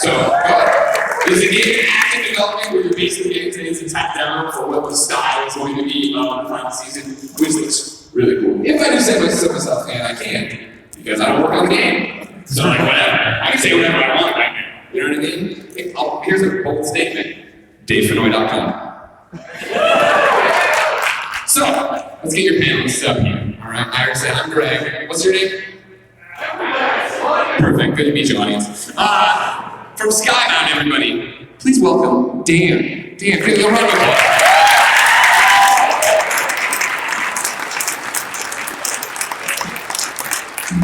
So, there's a game in active development where you're basically getting things and tap down for what the style is going to be of the final season, which looks really cool. If I do say myself, and I can, because I don't work on the game. So, like, whatever. I can say whatever I want right now. You know what I mean? Here's a bold statement. DaveFenoy.com. So, let's get your panelists up here. All right, I already said I'm Greg. What's your name? Perfect. Good to meet you, audience. From Sky Mountain, everybody, please welcome Dan. Dan, can you run with me?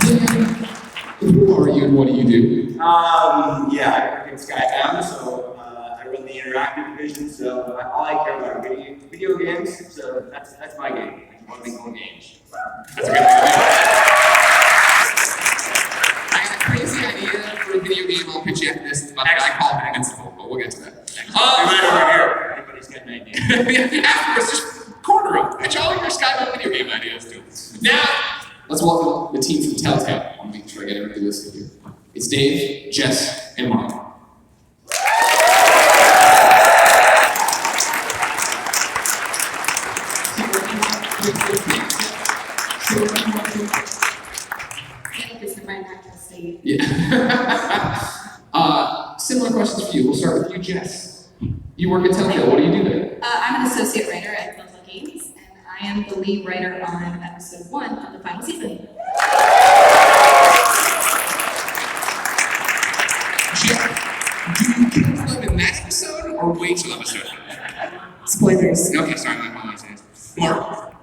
Dan, who are you and what do you do? Yeah, I work in Sky Mountain, so I run the interactive division. So all I care about are video games. So that's my game. I want to make more games. That's a good idea. I got a crazy idea for a video game. I'll pitch you after this. I call it Invincible, but we'll get to that. Right over here. Everybody's got an idea. Afterwards, just corner them. Pitch all your Sky Mountain video game ideas too. Now, let's welcome the team from Telltale. I want to make sure I get everybody listed here. It's Dave, Jess, and Mark. Yeah. Similar questions for you. We'll start with you, Jess. You work at Telltale. What do you do there? I'm an associate writer at Telltale Games, and I am the lead writer on episode 1 of the final season. Do you live in that episode or wait till episode? Spoilers. Okay, sorry, my apologies. Mark,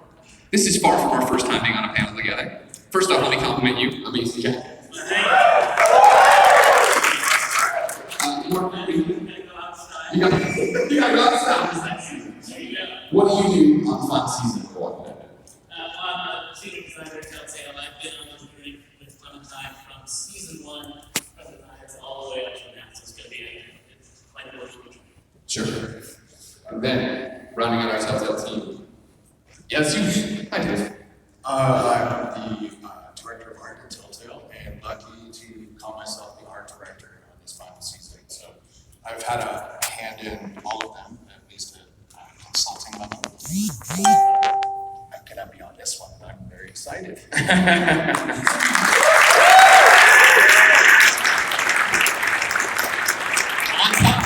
this is far from our first time being on a panel together. First off, let me compliment you. Amazing jacket. Mark, you gotta go outside. What do you do on the final season of Walking Dead? I'm a senior designer at Telltale. I've been on the journey with Clementine from season 1 of the Knights all the way up to now. So it's going to be quite a little. Sure. And then, rounding out our Telltale team. Yes, you. Hi, Dave. I'm the director of art at Telltale, and lucky to call myself the art director on this final season. So I've had a hand in all of them, at least at consulting level. I cannot be on this one, but I'm very excited. On top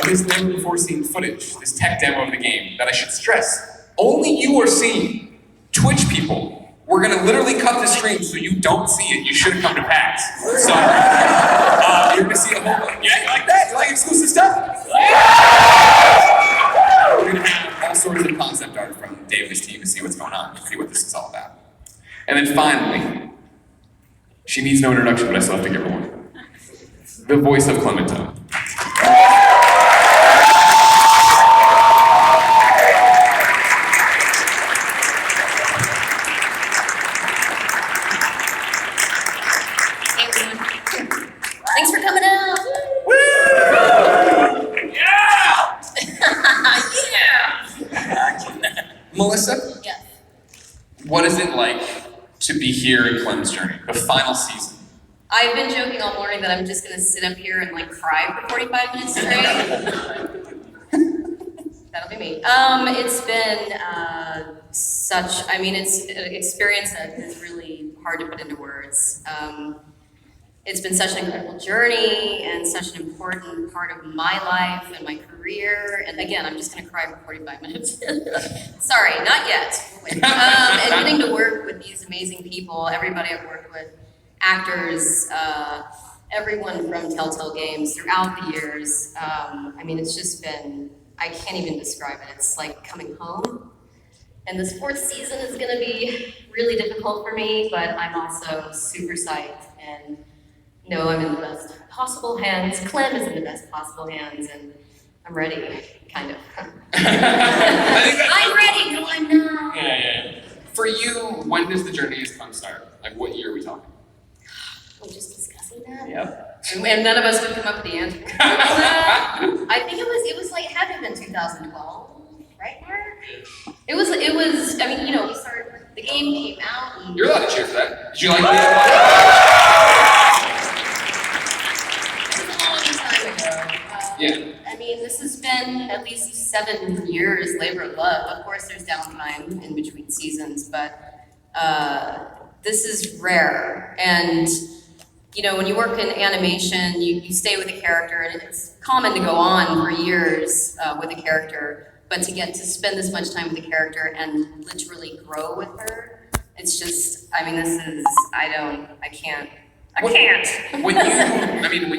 of this never before seen footage, this tech demo of the game, that I should stress, only you are seeing. Twitch people, we're gonna literally cut the stream so you don't see it. You should have come to PAX. So, you're gonna see a whole, yeah, you like that? You like exclusive stuff? We're gonna have all sorts of concept art from Dave and his team to see what's going on, see what this is all about. And then finally, she needs no introduction, but I still have to give her one. The voice of Clementine. Thanks for coming out. Woo! Yeah! Yeah. Melissa? Yeah. What is it like to be here in Clem's journey, the final season? I've been joking all morning that I'm just gonna sit up here and like cry for 45 minutes straight. That'll be me. It's been it's an experience that is really hard to put into words. It's been such an incredible journey and such an important part of my life and my career. And again, I'm just gonna cry for 45 minutes. Sorry, not yet. Wait. And getting to work with these amazing people, everybody I've worked with, actors, everyone from Telltale Games throughout the years. It's just been, I can't even describe it. It's like coming home. And this 4th season is gonna be really difficult for me, but I'm also super psyched and know I'm in the best possible hands. Clem is in the best possible hands, and I'm ready, kind of. I'm ready, no I'm not. Yeah. For you, when does the journey as Clem start? Like, what year are we talking? We're just discussing that? Yep. And none of us could come up with the answer. I think it was like, had to have been 2012, right, Mark? It was, we started, the game came out. And You're allowed to cheer for that. Did you like it? Yeah. I mean, this has been at least 7 years labor of love. Of course, there's downtime in between seasons, but this is rare. And you know, when you work in animation, you stay with a character, and it's common to go on for years with a character, but to get to spend this much time with a character and literally grow with her, it's just, I mean, this is, I can't. When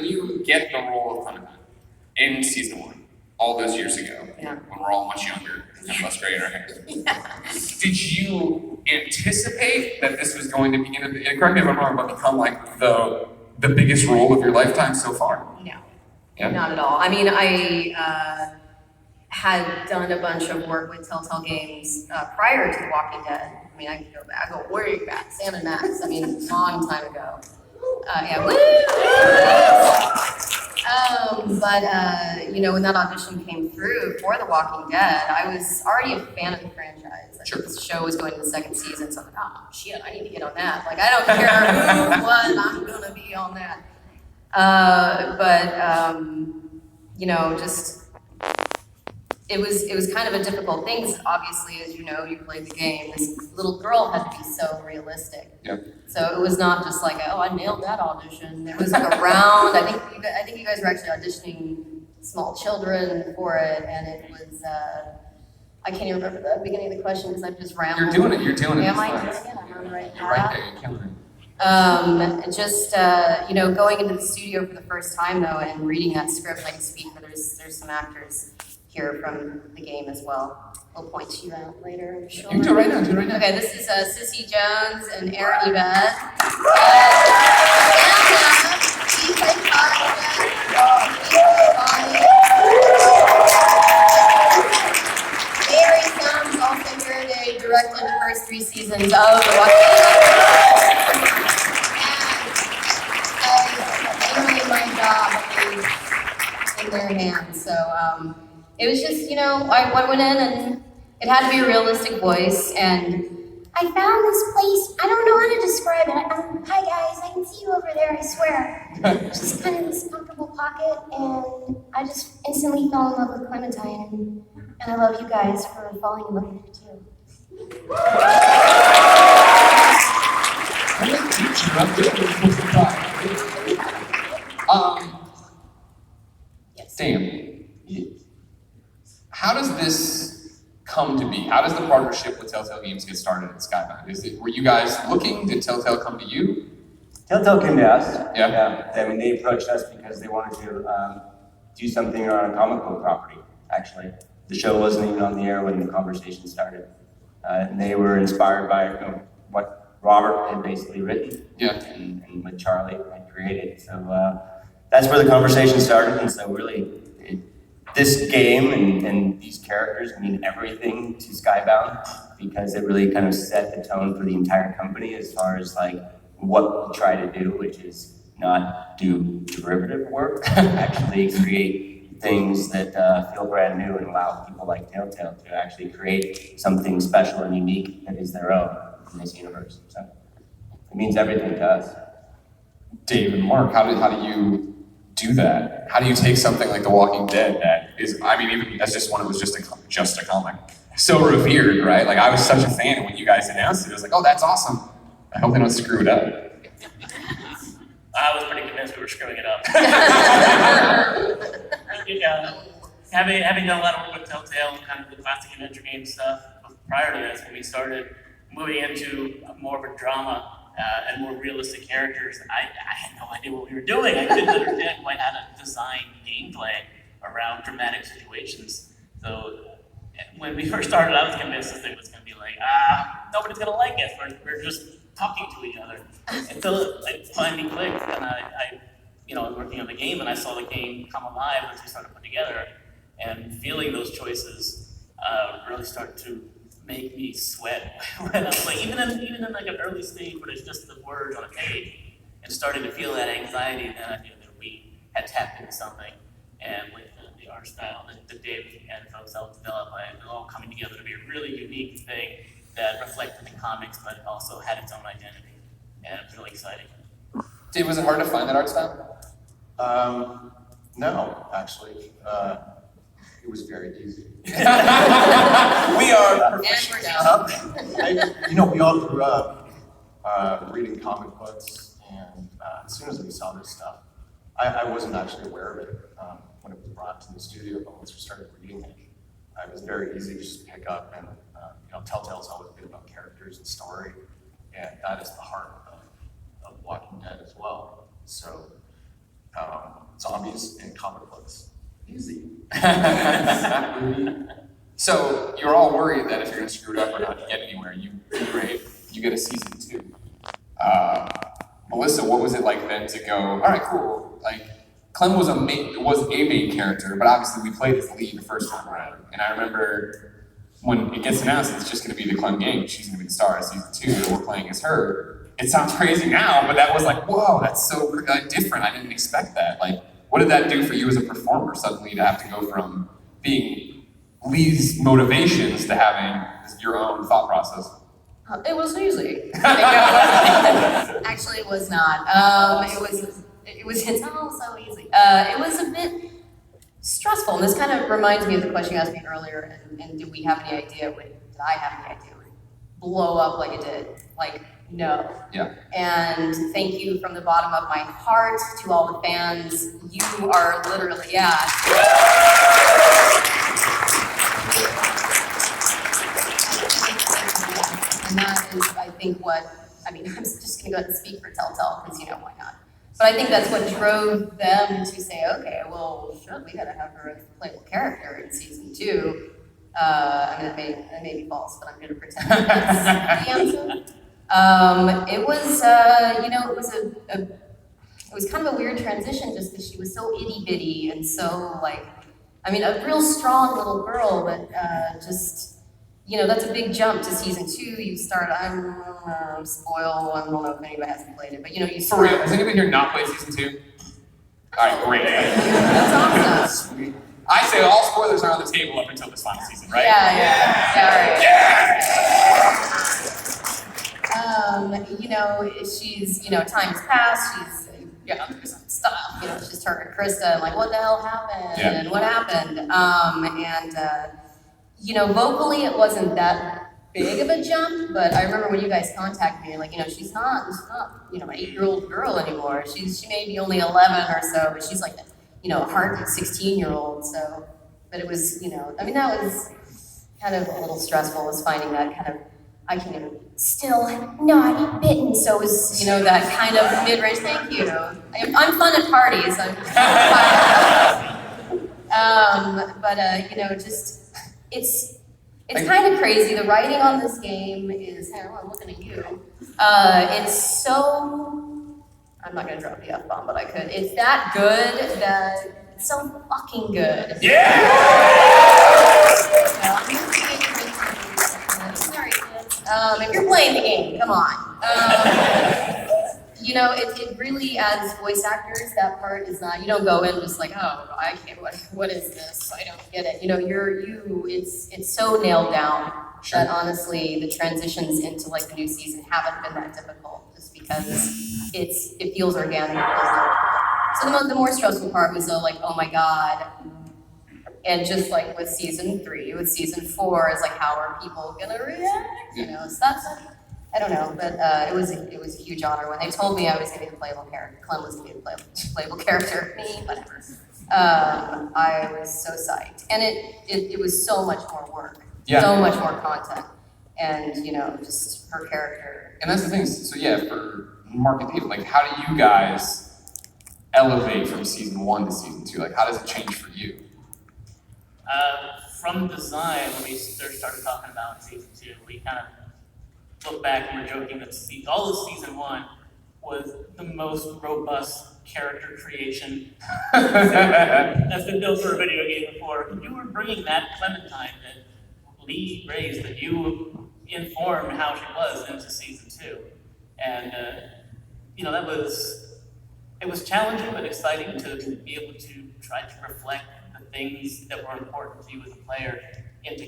you get the role of Clementine in season 1, all those years ago, Yeah. when we're all much younger and less gray in our hair, did you anticipate that this was going to be, and correct me if I'm wrong, but become like the biggest role of your lifetime so far? No. Yeah. Not at all. I mean, I had done a bunch of work with Telltale Games prior to The Walking Dead. I mean, I could go back, I go way back, Sam and Max, I mean, long time ago. You know, when that audition came through for The Walking Dead, I was already a fan of the franchise. Like, Sure. this show was going to the 2nd season, so I'm like, oh shit, I need to get on that. Like, I don't care who, what, I'm gonna be on that. You know, just it was kind of a difficult thing because obviously, as you know, you played the game. This little girl had to be so realistic. Yeah. So it was not just like, oh, I nailed that audition. There was like a round. I think you guys were actually auditioning small children for it, and it was. I can't even remember the beginning of the question because I'm just rambling. You're doing it. Am I It's doing fine. it? I'm on the right You're right path. there, you're killing it. Just you know, going into the studio for the first time though, and reading that script, I can speak for there's some actors here from the game as well. I'll point you out later, I'm sure. You can do it right now, Okay, this is Sissy Jones and Aaron Yvette. She played Avery Sounds also here. They directed the first 3 seasons of The Walking Dead. And my job is in their hands. So it was just, you know, I went in and it had to be a realistic voice, and I found this place. I don't know how to describe it. Hi guys, I can see you over there, I swear. Just kind of this comfortable pocket, and I just instantly fell in love with Clementine, and I love you guys for falling in love with her too. Sam, how does this come to be? How does the partnership with Telltale Games get started at Skybound? Were you guys looking? Did Telltale come to you? Telltale came to us. Yeah. I mean, they approached us because they wanted to do something around a comic book property, actually. The show wasn't even on the air when the conversation started. And they were inspired by what Robert had basically written. Yeah. And what Charlie had created. So that's where the conversation started. And so really, this game and these characters mean everything to Skybound because it really kind of set the tone for the entire company as far as like what we try to do, which is not do derivative work, actually create things that feel brand new and allow people like Telltale to actually create something special and unique that is their own in this universe. So it means everything to us. Dave and Mark, how do you do that? How do you take something like The Walking Dead that is, I mean, even as just when it was just a comic, so revered, right? Like I was such a fan when you guys announced it. I was like, oh, that's awesome. I hope they don't screw it up. I was pretty convinced we were screwing it up. Having done a lot of work with Telltale and kind of the classic adventure game stuff prior to this, when we started moving into more of a drama and more realistic characters, I had no idea what we were doing. I couldn't understand quite how to design gameplay around dramatic situations. So when we first started, I was convinced this thing was going to be like, nobody's going to like us. We're just talking to each other. Until it finally clicked, and I was working on the game, and I saw the game come alive as we started to put together, and feeling those choices really started to make me sweat. When I was like, even in like an early stage where it's just the words on a page, and starting to feel that anxiety, then I knew that we had tapped into something, and with the art style that Dave and folks helped develop, it all coming together to be a really unique thing that reflected the comics, but also had its own identity. And it was really exciting. Dave, was it hard to find that art style? No, actually, it was very easy. We are And professionals. we're done. We all grew up reading comic books, and as soon as we saw this stuff, I wasn't actually aware of it when it was brought to the studio, but once we started reading it, it was very easy to just pick up. And Telltale's always been about characters and story, and that is the heart of Walking Dead as well. So zombies and comic books, easy. So you're all worried that if you're gonna screw it up or not get anywhere, great, you get a season 2. Melissa, what was it like then to go, all right, cool, like, Clem was a main character, but obviously we played as the lead the first time around. And I remember when it gets announced it's just gonna be the Clem gang, she's gonna be the star of season 2, and we're playing as her. It sounds crazy now, but that was like, whoa, that's so different, I didn't expect that. Like, what did that do for you as a performer, suddenly to have to go from being Lee's motivations to having your own thought process? It was easy. Actually, it was not. It's all so easy. It was a bit stressful, and this kind of reminds me of the question you asked me earlier, and did I have any idea when it would blow up like it did? Like, no. Yeah. And thank you from the bottom of my heart to all the fans. You are literally, yeah. And that is, I think, I'm just gonna go ahead and speak for Telltale, because why not? But I think that's what drove them to say, okay, well, shit, we gotta have her as a playable character in season 2. That may be false, but I'm gonna pretend that's the answer. It was, it was kind of a weird transition, just because she was so itty bitty and so a real strong little girl, but that's a big jump to season 2. You start, I'm spoiled, I don't know if anybody hasn't played it, but you For start. real, has anybody here not played season 2? Alright, great. That's awesome. Sweet. I say all spoilers are on the table up until this final season, right? Yeah, right. She's, time has passed, she's, through some stuff, she's turned to Krista, and what the hell happened, Yeah. and what happened, vocally it wasn't that big of a jump, but I remember when you guys contacted me, she's not, an 8-year-old girl anymore, she may be only 11 or so, but she's like, a hardened 16-year-old, so, but it was, that was kind of a little stressful, was finding that kind of, I can even still not bitten, so it was, that kind of mid-range, thank you. I'm fun at parties, it's kind of crazy. The writing on this game is, I'm looking at you. It's so, I'm not gonna drop the F-bomb, but I could. It's that good that it's so fucking good. Yeah! Sorry, kids. If you're playing the game, come on. It really, as voice actors, that part is not, you don't go in just like, oh, I can't, what is this? I don't get it. It's so nailed down that honestly, the transitions into the new season haven't been that difficult, just because it feels organic, it feels natural. So the more stressful part was oh my God. And just like with season 3, with season 4, is how are people gonna react? So that's I don't know, but it was a huge honor when they told me I was gonna be the playable character. Clem was gonna be the playable character. Me, whatever. I was so psyched, and it was so much more work, so much more content, and just her character. And that's the thing, so yeah, for Mark and Dave, how do you guys elevate from season 1 to season 2? How does it change for you? From design, when we started talking about season 2, we kind of look back and we're joking that all of season 1 was the most robust character creation that's been built for a video game before. You were bringing that Clementine that Lee raised, that you informed how she was into season 2, and it was challenging but exciting to be able to try to reflect the things that were important to you as a player into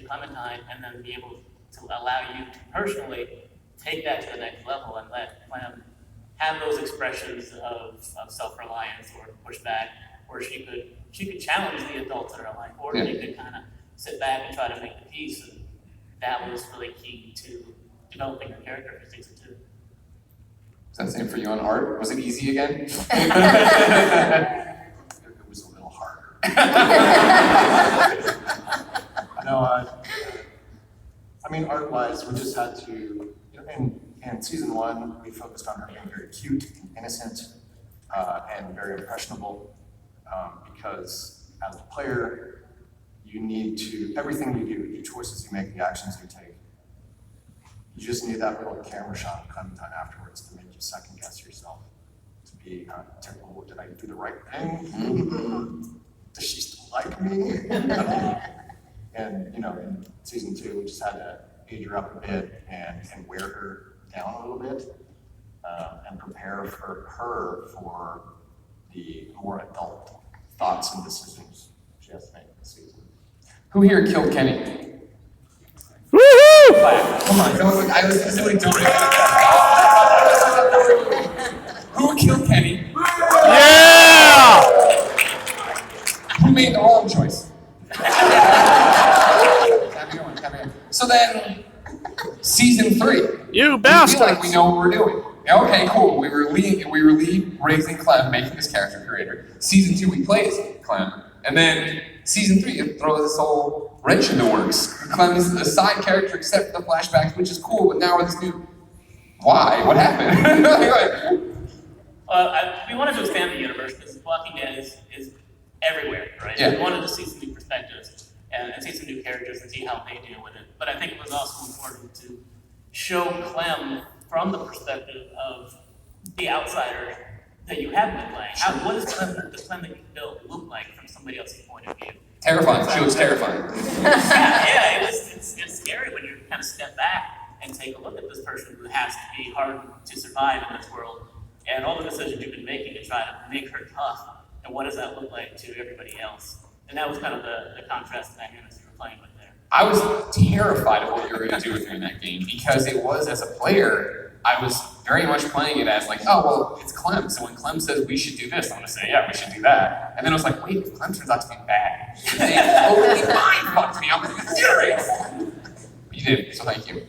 Clementine, and then be able to allow you to personally take that to the next level and let Clem have those expressions of self-reliance or pushback, or where she could challenge the adults in her life, or she could kind of sit back and try to make the peace, and that was really key to developing her character for season 2. Is that the same for you on art? Was it easy again? It was a little harder. No, I mean, art-wise, we just had to, you know, in season 1, we focused on her being very cute and innocent and very impressionable because as a player, you need to, everything you do, the choices you make, the actions you take, you just need that little camera shot of Clementine afterwards to make you second guess yourself. To be typical, did I do the right thing? Does she still like me? And, you know, in season 2, we just had to age her up a bit and wear her down a little bit and prepare for her for the more adult thoughts and decisions she has to make this season. Who here killed Kenny? Woohoo! Come on, I was doing Who killed Kenny? Yeah! Who made the wrong choice? So then, season 3. You We bastards! feel like we know what we're doing. Yeah, okay, cool. We were Lee raising Clem, making this character creator. Season 2, we play as Clem. And then season 3, you throw this whole wrench in the works. Clem is a side character except for the flashbacks, which is cool, but now with this new... Why? What happened? We wanted to expand the universe because Walking Dead is everywhere, right? Yeah. We wanted to see some new perspectives and see some new characters and see how they deal with it. But I think it was also important to show Clem from the perspective of the outsider that you haven't been playing. What does the Clem that you built look like from somebody else's point of view? Terrifying. She was terrifying. It's scary when you kind of step back and take a look at this person who has to be hard to survive in this world, and all the decisions you've been making to try to make her tough, and what does that look like to everybody else? And that was kind of the contrast and dynamics you were playing with there. I was terrified of what you were going to do with her in that game because it was, as a player, I was very much playing it as like, oh, well, it's Clem. So when Clem says we should do this, I'm going to say, yeah, we should do that. And then I was like, wait, if Clem turns out to be bad, they totally mind-fucked me. I was serious. But you did, so thank you.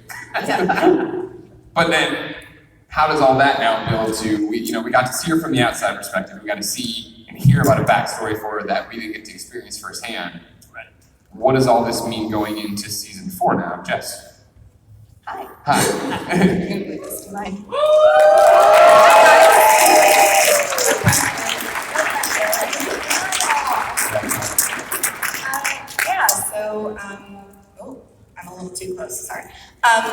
But then, how does all that now build to, we got to see her from the outside perspective. We got to see and hear about a backstory for her that we didn't get to experience firsthand. Right. What does all this mean going into season 4 now, Jess? Hi. Hi. This is mine. I'm a little too close, sorry.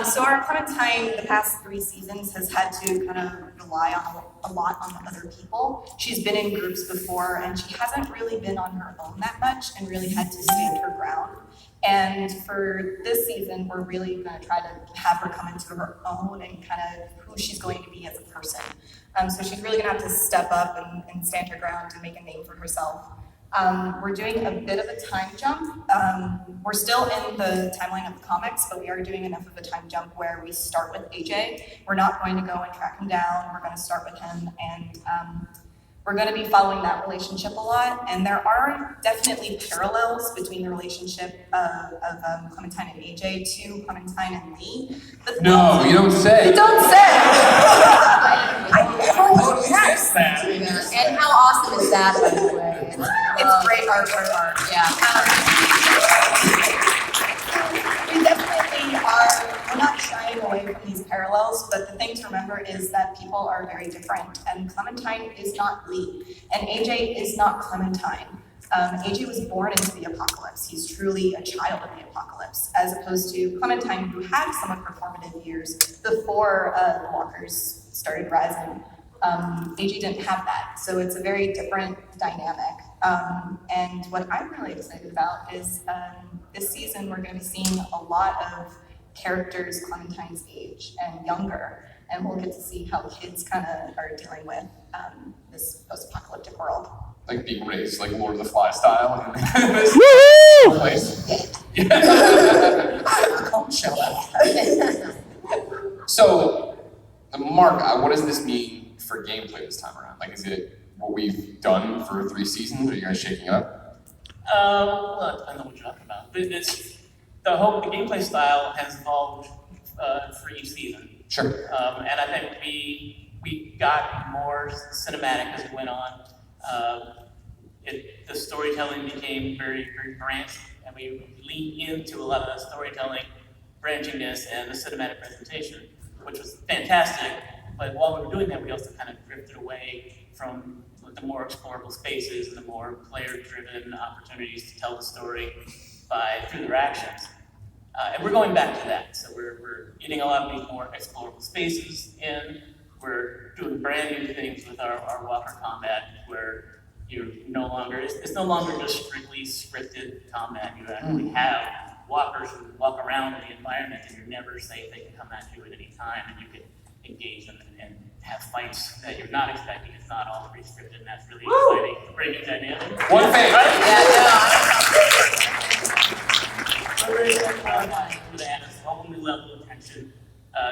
So our Clementine, the past 3 seasons, has had to kind of rely on a lot on other people. She's been in groups before, and she hasn't really been on her own that much and really had to stand her ground. And for this season, we're really going to try to have her come into her own and kind of who she's going to be as a person. So she's really going to have to step up and stand her ground and make a name for herself. We're doing a bit of a time jump. We're still in the timeline of the comics, but we are doing enough of a time jump where we start with AJ. We're not going to go and track him down. We're going to start with him, and we're going to be following that relationship a lot. And there are definitely parallels between the relationship of Clementine and AJ to Clementine and Lee. But No, you don't say. You don't say. I Totally missed that. And how awesome is that, by the way? It's great art. Yeah. We definitely are, we're not shying away from these parallels, but the thing to remember is that people are very different, and Clementine is not Lee, and AJ is not Clementine. AJ was born into the apocalypse. He's truly a child of the apocalypse, as opposed to Clementine, who had some of her formative years before the Walkers started rising. AJ didn't have that, so it's a very different dynamic. And what I'm really excited about is this season we're going to be seeing a lot of characters Clementine's age and younger, and we'll get to see how kids kind of are dealing with this post-apocalyptic world. Like being raised like Lord of the Fly style. This Woohoo! place. Don't show up. So, Mark, what does this mean for gameplay this time around? Like, is it what we've done for 3 seasons? Are you guys shaking up? Well, it depends on what you're talking about. But it's the gameplay style has evolved for each season. Sure. And I think we got more cinematic as it went on. The storytelling became very, very branched, and we leaned into a lot of that storytelling, branchingness, and the cinematic presentation, which was fantastic. But while we were doing that, we also kind of drifted away from the more explorable spaces and the more player-driven opportunities to tell the story through their actions. And we're going back to that. So we're getting a lot of these more explorable spaces in. We're doing brand new things with our Walker combat, where it's no longer just strictly scripted combat. You actually have walkers who walk around in the environment, and you're never safe. They can come at you at any time, and you can engage them and have fights that you're not expecting. It's not all pre-scripted, and that's really exciting. Great new dynamic. One thing. We're very excited about that. Add a whole new level of tension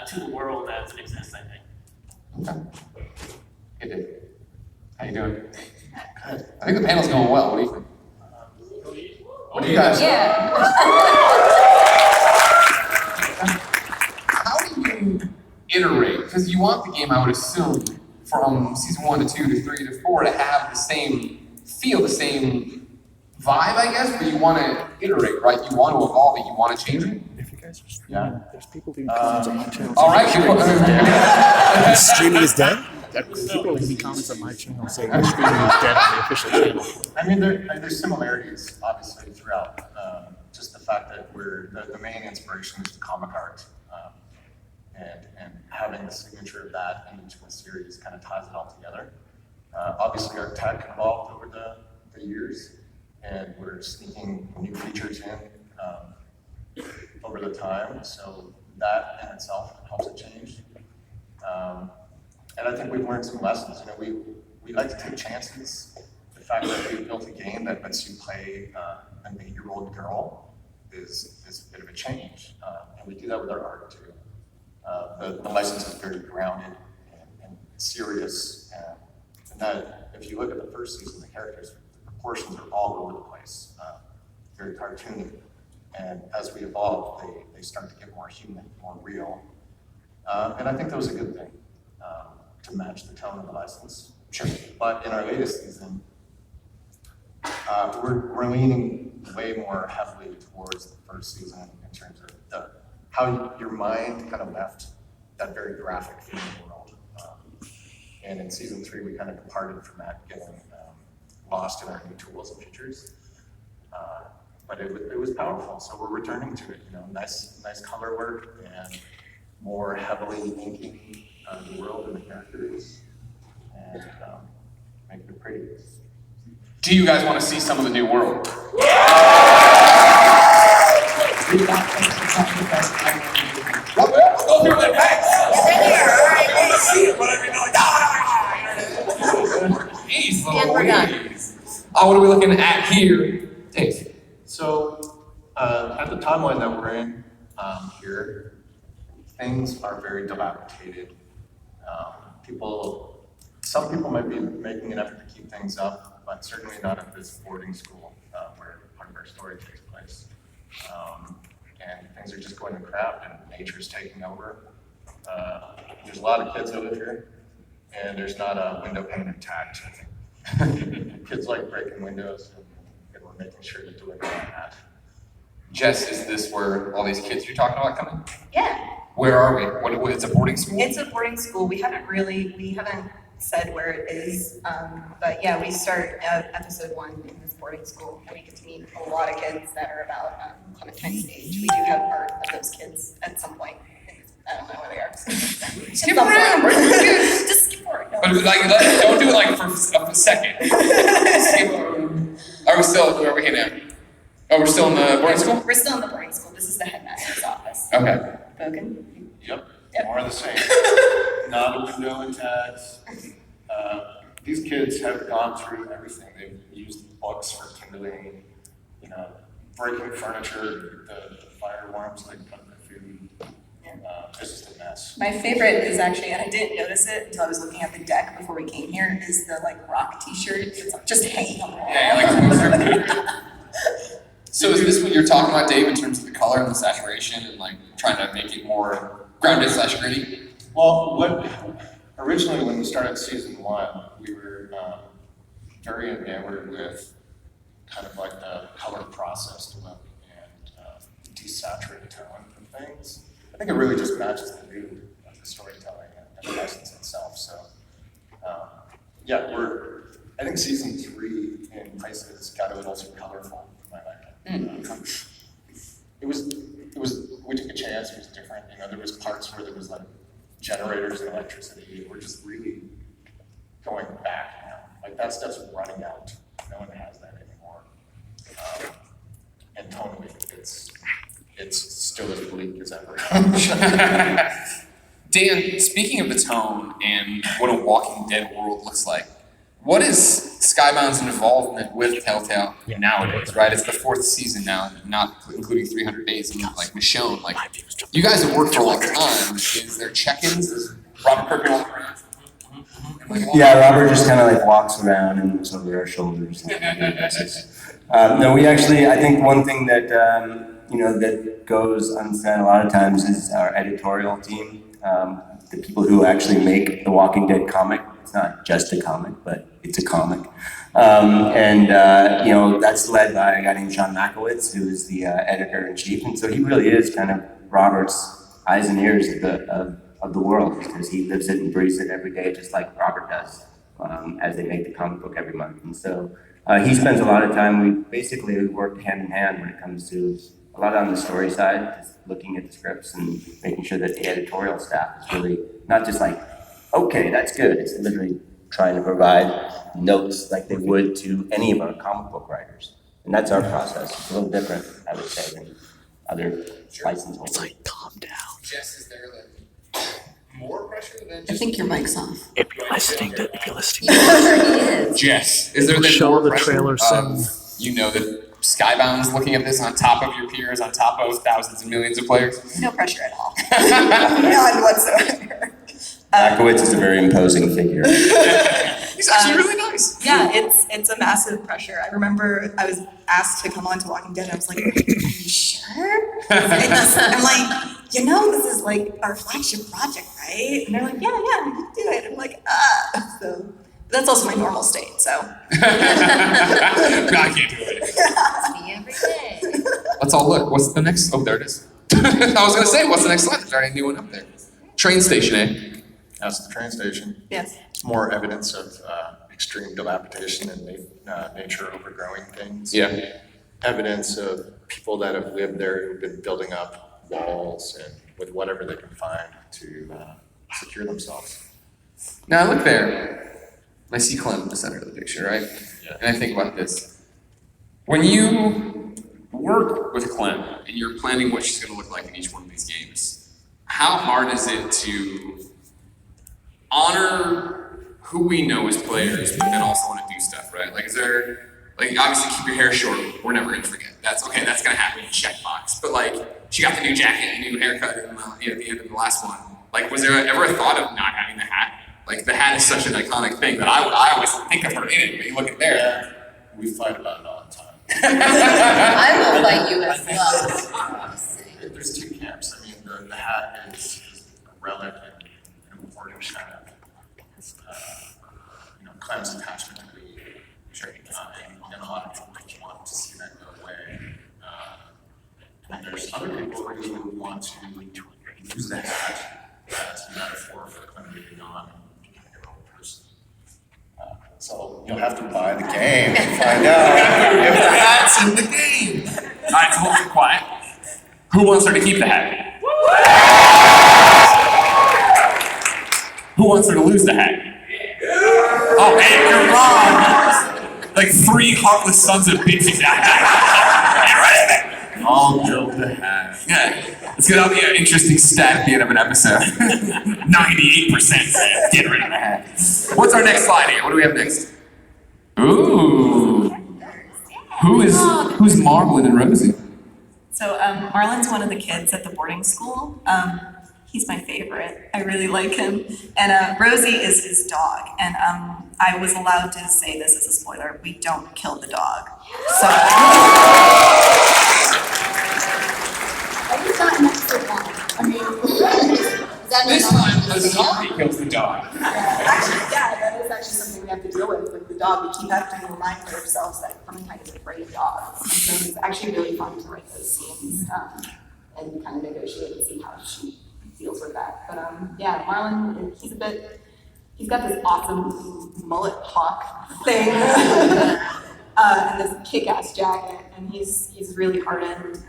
to the world as it exists, I think. Okay. Hey, Dave. How you doing? Good. I think the panel's going well. What do you think? What do you guys? Yeah. How do you iterate? Because you want the game, I would assume, from season 1 to 2 to 3 to 4 to have the same feel, the same vibe, I guess, but you want to iterate, right? You want to evolve it, you want to change it? If you guys are streaming, there's people leaving comments on my channel. All right, Streaming is dead? People are leaving comments on my channel saying my streaming is dead on the official channel. I mean, there's similarities, obviously, throughout. Just the fact that the main inspiration is the comic art. And having the signature of that into a series kind of ties it all together. Obviously, our tech evolved over the years, and we're sneaking new features in over the time. So that in itself helps it change. And I think we've learned some lessons. You know, we like to take chances. The fact that we built a game that lets you play an 8-year-old girl is a bit of a change, and we do that with our art too. The license is very grounded and serious, and that if you look at the first season, the characters, the proportions are all over the place, very cartoony. And as we evolve, they start to get more human, more real, and I think that was a good thing. To match the tone of the license. Sure. But in our latest season, we're leaning way more heavily towards the first season in terms of how your mind kind of left that very graphic feeling world. And in season 3, we kind of departed from that, getting lost in our new tools and features. But it was powerful, so we're returning to it. You know, nice color work and more heavily inking the world and the characters, and make it pretty. Do you guys want to see some of the new world? Go through that face. Jeez, And we're done. Louise. What are we looking at here? Dave. So, at the timeline that we're in here, things are very dilapidated. Some people might be making an effort to keep things up, but certainly not at this boarding school where part of our story takes place. And things are just going to crap, and nature's taking over. There's a lot of kids that live here, and there's not a window pane intact. Kids like breaking windows, and we're making sure to do it on that. Jess, is this where all these kids you're talking about come in? Yeah, Where are we? What it's a boarding school? it's a boarding school. We haven't said where it is, but yeah, we start episode 1 in this boarding school, and we get to meet a lot of kids that are about Clementine's age. We do have part of those kids at some point. I don't know where they are. Skip around. Just skip forward. No. But don't do it like for a second. Skip around. Are we here now? Oh, we're still in the boarding school? We're still in the boarding school. This is the headmaster's office. Okay. Bogan? Yep, Yep. more of the same. Not a window intact. These kids have gone through everything. They've used books for kindling, breaking furniture, the fire worms, like putting their food. It's just a mess. My favorite is actually, and I didn't notice it until I was looking at the deck before we came here, is the like rock t-shirt. It's like just hanging on the wall. Yeah, So is this what you're talking about, Dave, in terms of the color and the saturation and like trying to make it more grounded / gritty? Well, originally when we started season 1, we were very enamored with kind of like the color processed look and desaturated tone of things. I think it really just matches the mood of the storytelling and the license itself. So, I think season 3 in places got a little too colorful for my liking. We took a chance. It was different. There was parts where there was like generators and electricity. We're just really going back now. Like that stuff's running out. No one has that anymore. And tonally, it's still as bleak as ever. Dan, speaking of the tone and what a Walking Dead world looks like, what is Skybound's involvement with Telltale nowadays, right? It's the 4th season now, not including 300 Days, and like Michonne, like, you guys have worked for a long time. Is there check-ins? Is Robert Kirkman walking around? Yeah, Robert just kind of like walks around and looks over our shoulders. No, we actually, I think one thing that, that goes unsaid a lot of times is our editorial team. The people who actually make the Walking Dead comic. It's not just a comic, but it's a comic. That's led by a guy named Sean Makowitz, who is the editor-in-chief. And so he really is kind of Robert's eyes and ears of the world, because he lives it and breathes it every day, just like Robert does, as they make the comic book every month. And so he spends a lot of time, we basically work hand in hand when it comes to a lot on the story side, just looking at the scripts and making sure that the editorial staff is really not just like, okay, that's good. It's literally trying to provide notes like they would to any of our comic book writers. And that's our process. It's a little different, I would say, than other license holders. It's like, calm down. Jess, is there like more pressure than I just... think your mic's off. If you're listening to Jess, is there then Show more the pressure trailer soon. that Skybound's looking at this on top of your peers, on top of thousands and millions of players? No pressure at all. None whatsoever. Makowitz is a very imposing figure. He's actually really nice. Yeah, it's a massive pressure. I remember I was asked to come on to Walking Dead, and I was like, "Are you sure?" I'm like, this is like our flagship project, right? And they're like, "Yeah, you can do it." I'm like, So that's also my normal state. So I can't do it. It's me every day. Let's all look. What's the next? Oh, there it is. I was gonna say, what's the next slide? There's already a new one up there. Train station, eh? That's the train station. yes. It's more evidence of extreme dilapidation and nature overgrowing things. Yeah. Evidence of people that have lived there who've been building up walls and with whatever they can find to secure themselves. Now I look there. I see Clem in the center of the picture, right? Yeah. And I think about this. When you work with Clem and you're planning what she's going to look like in each one of these games, how hard is it to honor who we know as players, but then also want to do stuff, right? Like, is there, like, obviously keep your hair short, we're never going to forget. That's okay, that's going to happen, checkbox. But like, she got the new jacket and new haircut at the end of the last one. Like, was there ever a thought of not having the hat? Like, the hat is such an iconic thing that I always think of her in it, but you look at there. Yeah, we fight about it all the time. I will fight you as well. There's two camps. I mean, the hat is a relic and an important kind of, Clem's attachment to the and a lot of people want to see that go away. And there's other people who want to use the hat as a metaphor for Clem moving on and becoming a real person. So you'll have to buy the game to find out if the hat's in the game. All right, so hold it quiet. Who wants her to keep the hat? Who wants her to lose the hat? Oh, hey, you're wrong. Like 3 heartless sons of bitches. I'll build the hat. Yeah, it's gonna be an interesting stat at the end of an episode. 98% said get rid of the hat. What's our next slide here? What do we have next? Ooh. Who's Marlon and Rosie? So Marlon's one of the kids at the boarding school. He's my favorite. I really like him. And Rosie is his dog. And I was allowed to say this as a spoiler. We don't kill the dog. So I just got an episode one. I mean, This time, the zombie kills the dog. actually, yeah, that is actually something we have to deal with the dog. We keep having to remind ourselves that Clementine is afraid of dogs. And so it's actually really fun to write those scenes and kind of negotiate and see how she deals with that. But yeah, Marlon, he's got this awesome mullet hawk thing and this kick-ass jacket, and he's really hardened.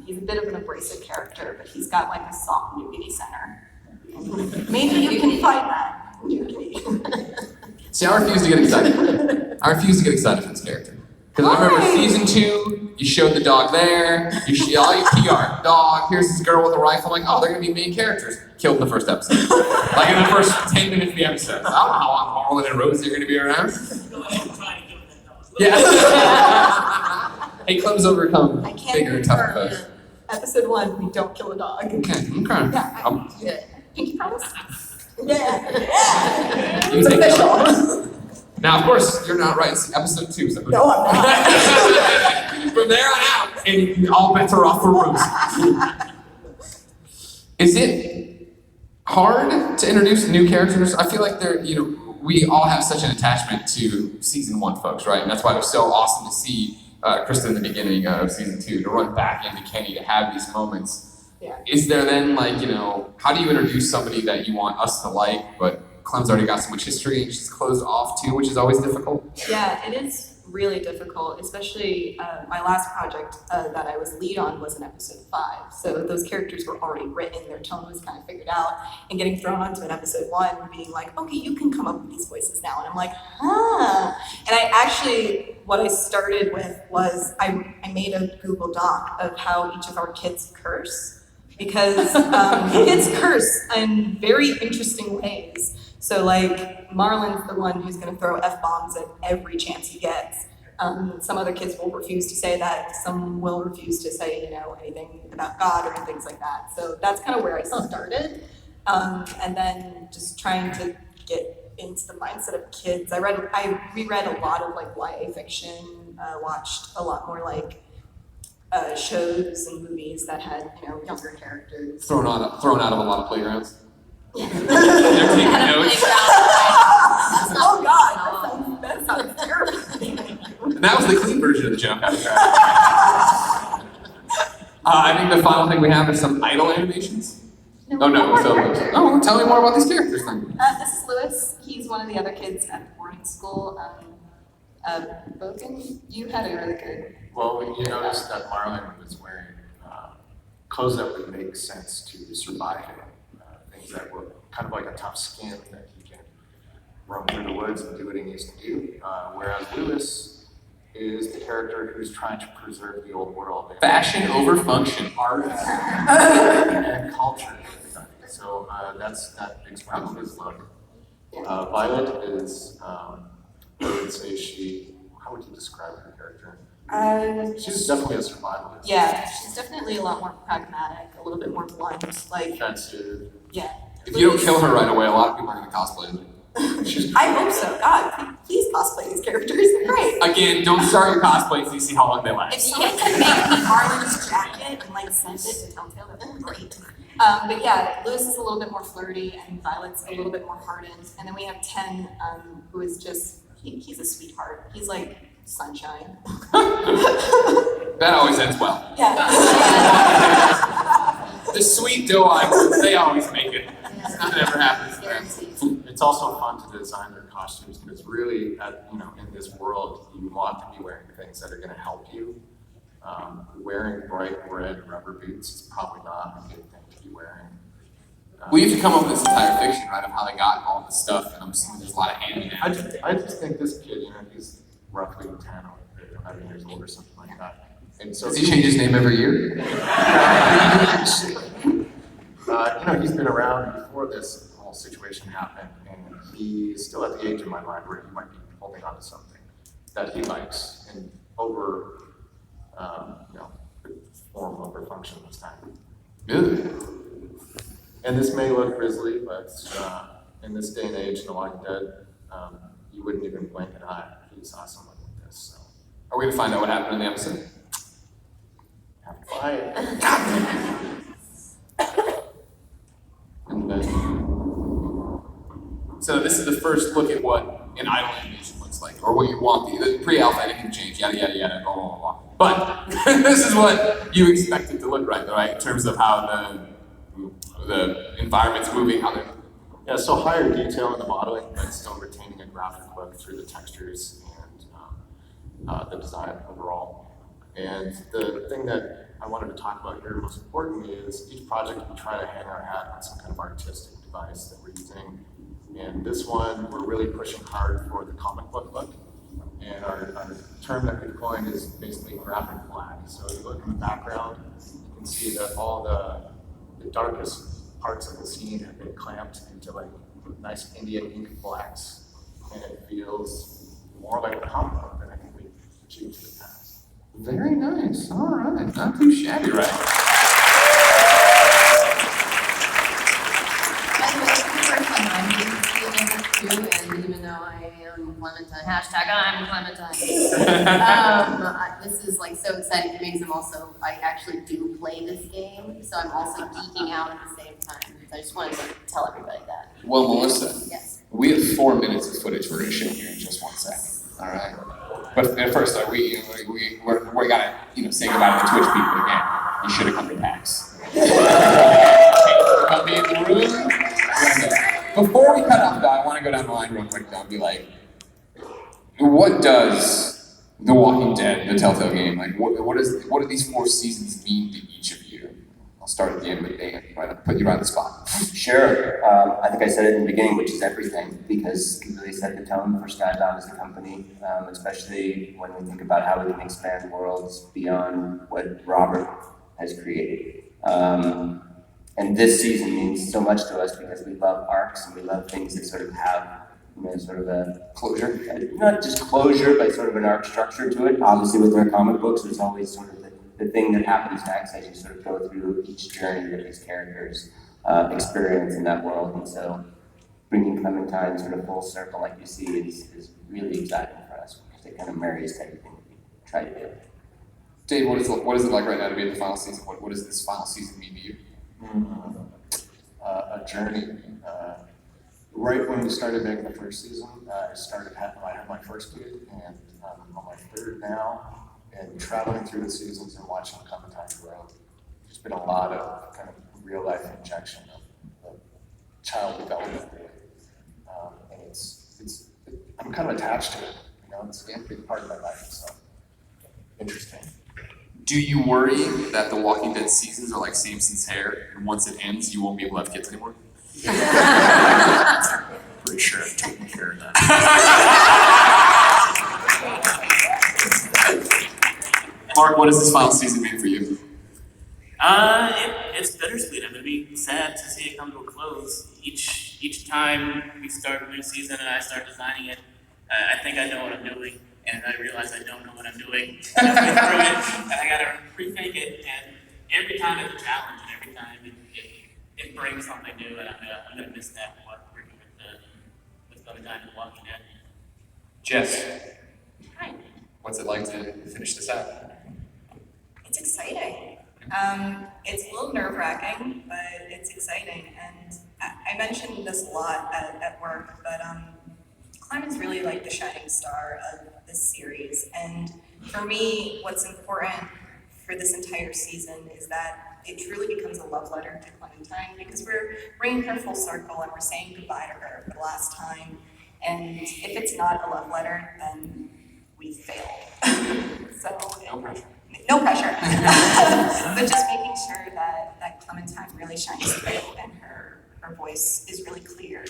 He's a bit of an abrasive character, but he's got like a soft nudity center. Maybe you can find that. See, I refuse to get excited. I refuse to get excited for this character. Because I remember Why? season 2, you showed the dog there, all you PR, dog, here's this girl with a rifle, I'm like, oh, they're gonna be main characters. Killed in the first episode. Like in the first 10 minutes of the episode. I don't know how long Marlon and Rosie are gonna be around. Yeah. Hey, Clem's overcome I can't bigger and tougher confirm. foes. Episode 1, we don't kill a dog. Okay, okay. Yeah, Good. Pinky promise? Yeah. You It's take that. official. Now, of course, you're not right. It's episode 2. So No, I'm not. From there on out, and all bets are off for Rosie. Is it hard to introduce new characters? I feel like we all have such an attachment to season 1 folks, right? And that's why it was so awesome to see Krista in the beginning of season 2, to run back into Kenny, to have these moments. Yeah. Is there then, like, how do you introduce somebody that you want us to like, but Clem's already got so much history and she's closed off too, which is always difficult? Yeah, it is really difficult, especially my last project that I was lead on was in episode 5. So those characters were already written, their tone was kind of figured out, and getting thrown onto an episode 1 being like, okay, you can come up with these voices now. And I'm like, huh. And I actually, what I started with was I made a Google Doc of how each of our kids curse. Because kids curse in very interesting ways. So like Marlon's the one who's gonna throw F-bombs at every chance he gets. Some other kids will refuse to say that. Some will refuse to say, anything about God or things like that. So that's kind of where I started. And then just trying to get into the mindset of kids. I reread a lot of like YA fiction, watched a lot more like shows and movies that had, younger characters. Thrown out of a lot of playgrounds. Yeah. They're taking notes. Oh God, that sounds terrible. And that was the clean version of the joke. I think the final thing we have is some idle animations. Oh, tell me more about these characters then. This is Lewis. He's one of the other kids at the boarding school. Bogan, you had a really good. Well, you noticed that Marlon was wearing clothes that would make sense to survive in, things that were kind of like a tough skin that he can roam through the woods and do what he needs to do. Whereas Lewis is the character who's trying to preserve the old world. And Fashion over function. art and culture. So that explains his look. Violet is, I would say how would you describe her character? She's definitely a survivalist. Yeah, she's definitely a lot more pragmatic, a little bit more blunt, like, Defensive. yeah. If you don't kill her right away, a lot of people are going to cosplay her. I hope so. God, please cosplay these characters. They're great. Again, don't start your cosplays until you see how long they If last. someone could make me Marlon's jacket and like send it to Telltale, that would be great. But yeah, Lewis is a little bit more flirty and Violet's a little bit more hardened. And then we have Ten, who is just, he's a sweetheart. He's like sunshine. That always ends well. Yeah. The sweet doe eyes, they always make it. Nothing ever happens to them. Guaranteed. It's also fun to design their costumes because really, in this world, you want to be wearing things that are going to help you. Wearing bright red rubber boots is probably not a good thing to be wearing. We have to come up with this entire fiction, right, of how they got all this stuff, and I'm assuming there's a lot of hand I just think this kid, he's roughly 10 or 11 years old or something like that. And so Does he change his name every year? He's been around before this whole situation happened, and he's still at the age in my mind where he might be holding on to something that he likes, and over, form over function this time. Good. And this may look grisly, but in this day and age in The Walking Dead, you wouldn't even blink an eye if you saw someone like this. So. Are we gonna find out what happened in the episode? Quiet. And then, So this is the first look at what an idle animation looks like, or what you want the pre-alpha editing change, yada yada yada, blah blah blah. But this is what you expect it to look like, right? In terms of how the environment's moving, how they're. yeah, so higher detail in the modeling, but still retaining a graphic look through the textures and the design overall. And the thing that I wanted to talk about here most importantly is each project we try to hang our hat on some kind of artistic device that we're using. And this one, we're really pushing hard for the comic book look. And our term that we've coined is basically graphic black. So if you look in the background, you can see that all the darkest parts of the scene have been clamped into like nice Indian ink blacks. And it feels more like a comic book than I think we've achieved in the past. Very nice. All right, not too shabby, right? By the way, this is the first time I'm doing this too, and even though I am Clementine, hashtag I'm Clementine. This is like so exciting for me because I actually do play this game, so I'm also geeking out at the same time. So I just wanted to tell everybody that. Well, Melissa, Yes. we have 4 minutes of footage we're gonna show you in just 1 second. All right. But at first, we gotta say goodbye to the Twitch people again. You should have come to PAX. Come in the room. Before we cut off, though, I want to go down the line real quick though and be like, what does The Walking Dead, the Telltale game, like what do these 4 seasons mean to each of you? I'll start at the end with Dan. Right, I'll put you right on the spot. Sure. I think I said it in the beginning, which is everything, because it really set the tone for Skybound as a company, especially when we think about how we can expand worlds beyond what Robert has created. And this season means so much to us because we love arcs and we love things that sort of have, sort of a closure. Not just closure, but sort of an arc structure to it. Obviously, with our comic books, there's always sort of the thing that happens next as you sort of go through each journey that these characters experience in that world. And so bringing Clementine sort of full circle like you see is really exciting for us because it kind of marries everything that we try to do. Dave, what is it like right now to be in the final season? What does this final season mean to you? A journey. Right when we started making the first season, I had my first kid, and I'm on my 3rd now. And traveling through the seasons and watching Clementine grow, there's been a lot of kind of real life injection of child development, really. And I'm kind of attached to it. It's a big part of my life. So interesting. Do you worry that the Walking Dead seasons are like Samson's hair, and once it ends, you won't be able to have kids anymore? Pretty sure I've taken care of that. Mark, what does this final season mean for you? It's bittersweet. I'm gonna be sad to see it come to a close. Each time we start a new season and I start designing it, I think I know what I'm doing, and I realize I don't know what I'm doing. Halfway through it, and I gotta rethink it. And every time it's a challenge, and every time it brings something new, and I'm gonna miss that what we're doing with Clementine and Walking Dead. Jess, Hi. what's it like to finish this out? It's exciting. It's a little nerve-wracking, but it's exciting. And I mentioned this a lot at work, but Clement's really like the shining star of this series. And for me, what's important for this entire season is that it truly becomes a love letter to Clementine because we're bringing her full circle and we're saying goodbye to her for the last time. And if it's not a love letter, then we failed. No pressure. No pressure. But just making sure that Clementine really shines through and her voice is really clear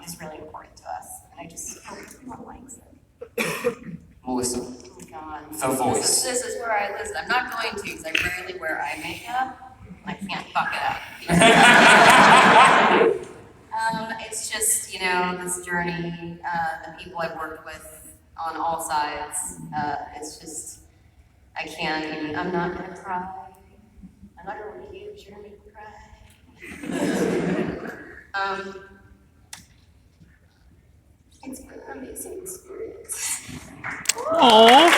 is really important to us. And I just hope everyone likes it. Melissa, Oh God. The voice. This is where I listen. I'm not going to because I rarely wear eye makeup. I can't fuck it up. It's just, this journey, the people I've worked with on all sides, it's just, I can't even, I'm not gonna cry. I'm not gonna read you, you're gonna make me cry. It's been an amazing experience. Aww.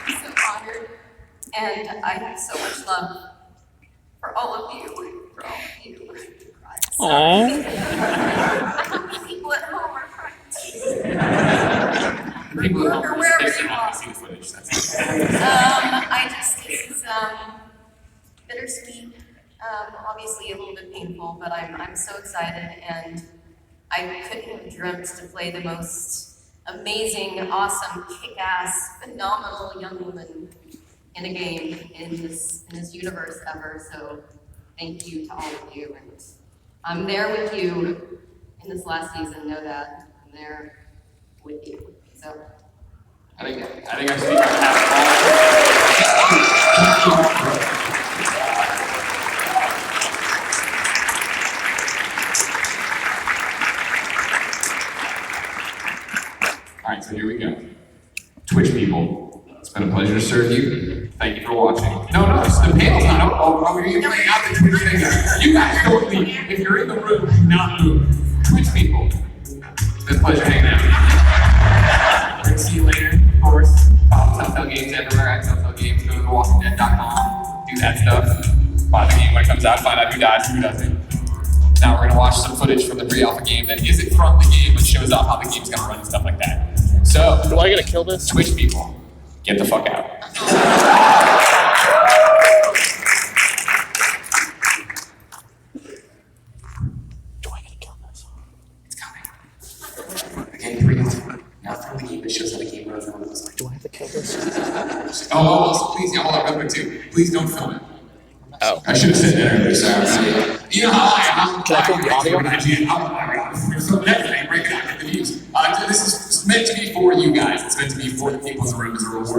I'm so honored, and I have so much love for all of you. Aww. People at home are crying. People at home Or are wherever just you not are. see the footage, that's it. This is bittersweet, obviously a little bit painful, but I'm so excited, and I couldn't have dreamt to play the most amazing, awesome, kick-ass, phenomenal young woman in a game in this universe ever. So thank you to all of you, and I'm there with you in this last season. Know that I'm there with you. So. I think our speakers have all right, so here we go. Twitch people, it's been a pleasure to serve you. Thank you for watching. No, the panel's not up. Oh, you're playing out the Twitch thing. You guys don't leave. If you're in the room, do not move. Twitch people, it's been a pleasure hanging out. We're gonna see you later, of course. Follow Telltale Games everywhere at Telltale Games. Go to thewalkingdead.com. Do that stuff. Buy the game when it comes out. Find out who dies, who doesn't. Now we're gonna watch some footage from the pre-alpha game that isn't from the game, but shows off how the game's gonna run and stuff like that. So, Do I gotta kill this? Twitch people, get the fuck out. Do I gotta kill this? It's coming. Okay, 3, 2, 1. Now from the game that shows how the game runs and what it looks like. Do I have to kill this? Oh, please, yeah, hold on real quick too. Please don't film it. Oh. I should have said that earlier, sorry. You know how I am. Can I film the audio? I'm film everything, break it out, get the views. This is meant to be for you guys. It's meant to be for the people in the room as a reward.